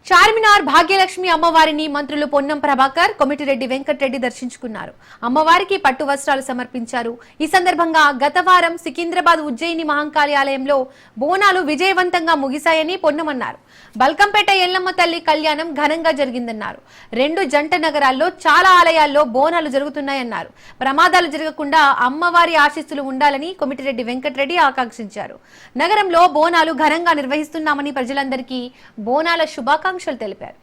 చార్మినార్ భాగ్యలక్ష్మి అమ్మవారిని మంత్రులు పొన్నం ప్రభాకర్, కొమిటిరెడ్డి వెంకటరెడ్డి దర్శించుకున్నారు. అమ్మవారికి పట్టు వస్త్రాలు సమర్పించారు. ఈ సందర్భంగా గత వారం సికింద్రాబాద్ ఉజ్జయిని మహంకాళి ఆలయంలో బోనాలు విజయవంతంగా ముగిశాయని పొన్నం అన్నారు. బల్కంపేట ఎల్లమ్మ తల్లి కళ్యాణం ఘనంగా జరిగిందన్నారు. రెండు జంట నగరాల్లో చాలా ఆలయాల్లో బోనాలు జరుగుతున్నాయన్నారు. ప్రమాదాలు జరగకుండా అమ్మవారి ఆశీస్సులు ఉండాలని కొమిటిరెడ్డి వెంకటరెడ్డి ఆకాంక్షించారు. నగరంలో బోనాలు ఘనంగా నిర్వహిస్తున్నామని ప్రజలందరికీ బోనాల శుభాకాంక్షలు తెలిపారు.